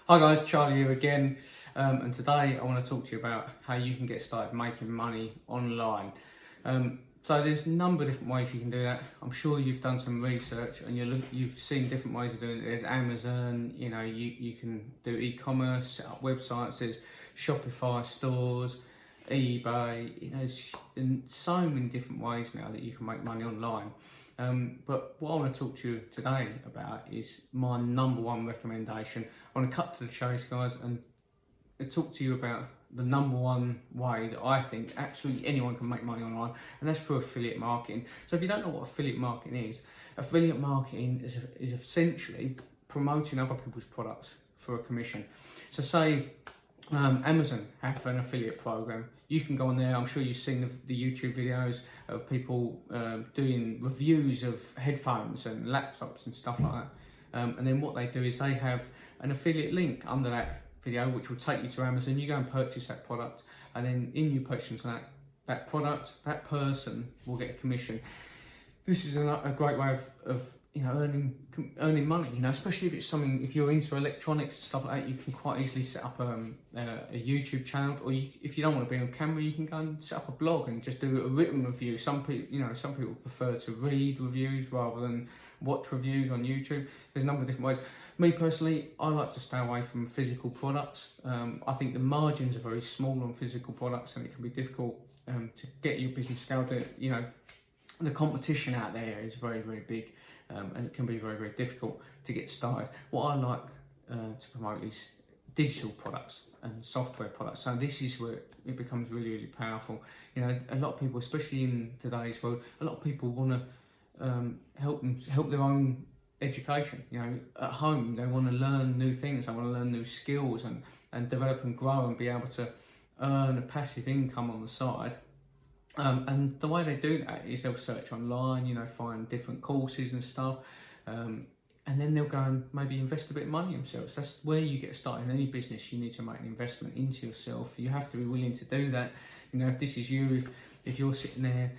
Hi guys, Charlie here again, and today I want to talk to you about how you can get started making money online. So there's a number of different ways you can do that. I'm sure you've done some research and you've seen different ways of doing it. There's Amazon, you can do e-commerce, set up websites, there's Shopify stores, eBay, in so many different ways now that you can make money online. But what I want to talk to you today about is my number one recommendation. I want to cut to the chase, guys, and talk to you about the number one way that I think absolutely anyone can make money online, and that's through affiliate marketing. So if you don't know what affiliate marketing is is essentially promoting other people's products for a commission. So say Amazon have an affiliate program. You can go on there. I'm sure you've seen the YouTube videos of people doing reviews of headphones and laptops and stuff like that. And then what they do is they have an affiliate link under that video, which will take you to Amazon. You go and purchase that product, and then in you purchasing that product, that person will get a commission. This is a great way of earning money, especially if it's something, if you're into electronics and stuff like that. You can quite easily set up a YouTube channel, or if you don't want to be on camera, you can go and set up a blog and just do a written review. Some people prefer to read reviews rather than watch reviews on YouTube. There's a number of different ways. Me personally, I like to stay away from physical products. I think the margins are very small on physical products, and it can be difficult to get your business scaled. The competition out there is very, very big, and it can be very, very difficult to get started. What I like to promote is digital products and software products. So this is where it becomes really, really powerful. A lot of people, especially in today's world, a lot of people want to help their own education. At home, they want to learn new things, they want to learn new skills and develop and grow and be able to earn a passive income on the side. And the way they do that is they'll search online, find different courses and stuff, and then they'll go and maybe invest a bit of money themselves. That's where you get started in any business. You need to make an investment into yourself. You have to be willing to do that. If this is you, if you're sitting there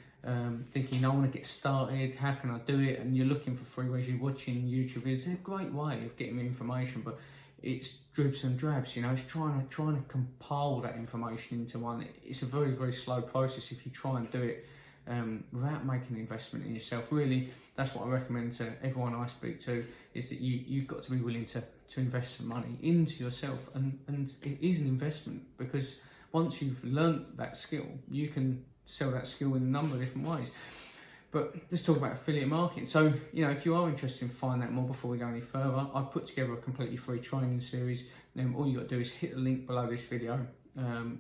thinking, I want to get started, how can I do it? And you're looking for free ways, you're watching YouTube videos. It's a great way of getting information, but it's dribs and drabs. It's trying to compile that information into one. It's a very, very slow process if you try and do it without making an investment in yourself. Really, that's what I recommend to everyone I speak to, is that you've got to be willing to invest some money into yourself, and it is an investment, because once you've learnt that skill, you can sell that skill in a number of different ways. But let's talk about affiliate marketing. So, if you are interested in finding out more before we go any further, I've put together a completely free training series. All you got to do is hit the link below this video.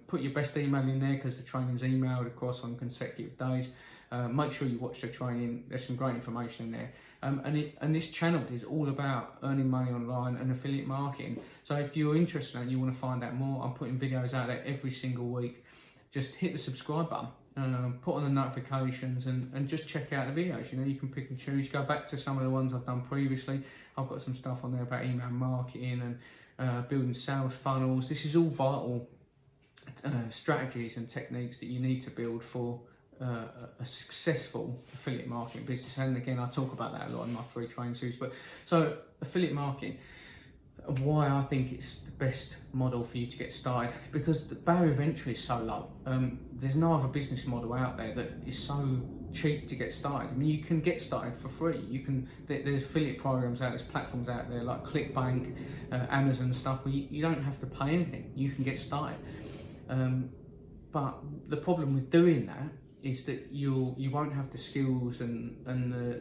Put your best email in there, because the training's emailed across on consecutive days. Make sure you watch the training. There's some great information in there. And this channel is all about earning money online and affiliate marketing. So if you're interested and you want to find out more, I'm putting videos out there every single week. Just hit the subscribe button. Put on the notifications and just check out the videos. You can pick and choose. Go back to some of the ones I've done previously. I've got some stuff on there about email marketing and building sales funnels. This is all vital strategies and techniques that you need to build for a successful affiliate marketing business. And again, I talk about that a lot in my free training series. But so affiliate marketing, why I think it's the best model for you to get started, because the barrier of entry is so low. There's no other business model out there that is so cheap to get started. You can get started for free. There's affiliate programs out, there's platforms out there like ClickBank, Amazon stuff, where you don't have to pay anything. You can get started. But the problem with doing that is that you won't have the skills and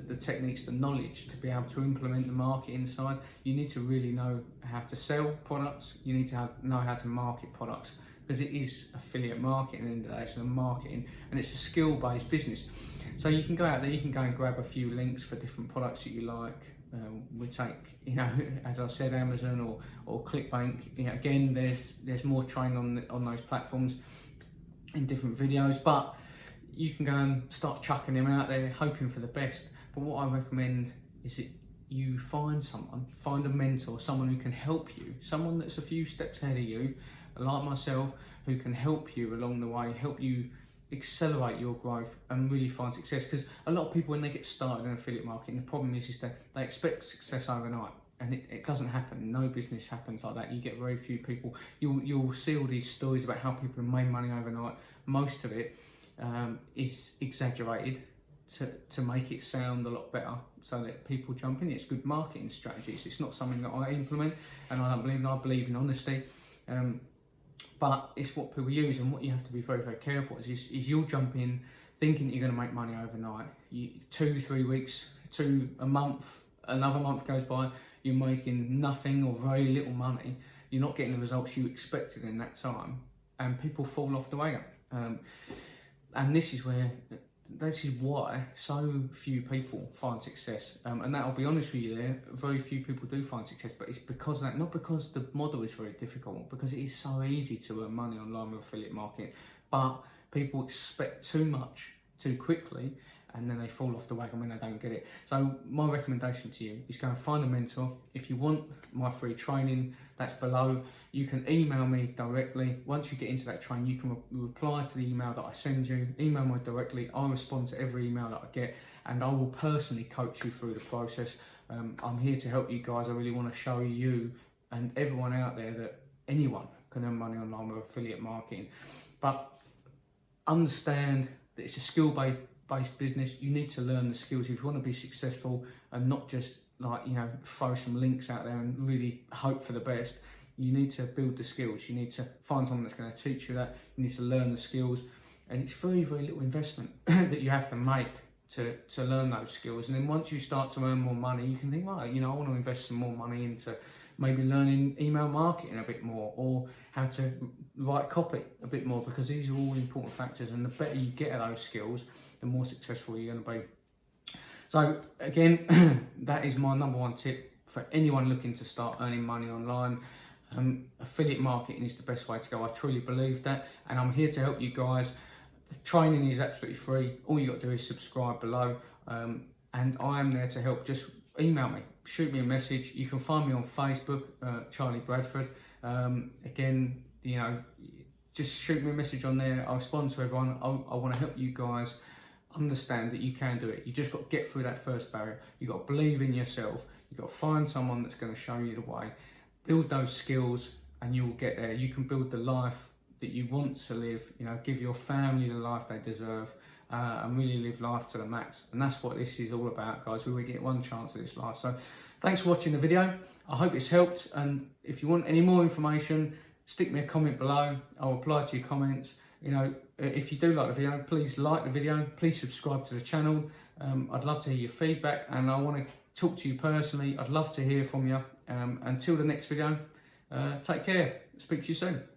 the techniques, the knowledge to be able to implement the marketing side. You need to really know how to sell products. You need to know how to market products, because it is affiliate marketing at the end of the day. It's marketing, and it's a skill-based business. So you can go out there, you can go and grab a few links for different products that you like. We take, as I said, Amazon or ClickBank. Again, there's more training on those platforms in different videos, but you can go and start chucking them out there, hoping for the best. But what I recommend is that you find a mentor, someone who can help you, someone that's a few steps ahead of you, like myself, who can help you along the way, help you accelerate your growth and really find success. Because a lot of people, when they get started in affiliate marketing, the problem is that they expect success overnight. and it doesn't happen. No business happens like that. You get very few people. You'll see all these stories about how people have made money overnight. Most of it is exaggerated to make it sound a lot better, so that people jump in. It's good marketing strategies. It's not something that I implement, and I don't believe in. I believe in honesty, but it's what people use. And what you have to be very, very careful is you'll jump in thinking you're going to make money overnight. 2-3 weeks to a month, another month goes by, you're making nothing or very little money. You're not getting the results you expected in that time, and people fall off the wagon. And this is why so few people find success. And I'll be honest with you, there very few people do find success, but it's because of that, not because the model is very difficult, because it is so easy to earn money online with affiliate marketing, but people expect too much too quickly, and then they fall off the wagon when they don't get it. So my recommendation to you is go and find a mentor. If you want my free training, that's below. You can email me directly. Once you get into that training, you can reply to the email that I send you. Email me directly. I'll respond to every email that I get, and I will personally coach you through the process. I'm here to help you guys. I really want to show you and everyone out there that anyone can earn money online with affiliate marketing. But understand that it's a skill-based business. You need to learn the skills if you want to be successful, and not just throw some links out there and really hope for the best. You need to build the skills. You need to find someone that's going to teach you that. You need to learn the skills, and it's very, very little investment that you have to make to learn those skills. And then once you start to earn more money, you can think, well, I want to invest some more money into maybe learning email marketing a bit more, or how to write copy a bit more, because these are all important factors, and the better you get at those skills, the more successful you're going to be. So again, that is my number one tip for anyone looking to start earning money online. Affiliate marketing is the best way to go. I truly believe that, and I'm here to help you guys. The training is absolutely free. All you got to do is subscribe below, and I am there to help. Just email me, shoot me a message. You can find me on Facebook, Charlie Bradford. Again, just shoot me a message on there. I'll respond to everyone. I want to help you guys understand that you can do it. You just got to get through that first barrier. You got to believe in yourself. You got to find someone that's going to show you the way. Build those skills, and you will get there. You can build the life that you want to live. Give your family the life they deserve, and really live life to the max. And that's what this is all about, guys. We get one chance at this life. So thanks for watching the video. I hope it's helped, and if you want any more information, stick me a comment below. I'll reply to your comments. If you do like the video, please like the video, please subscribe to the channel. I'd love to hear your feedback, and I want to talk to you personally. I'd love to hear from you. Until the next video, take care. Speak to you soon.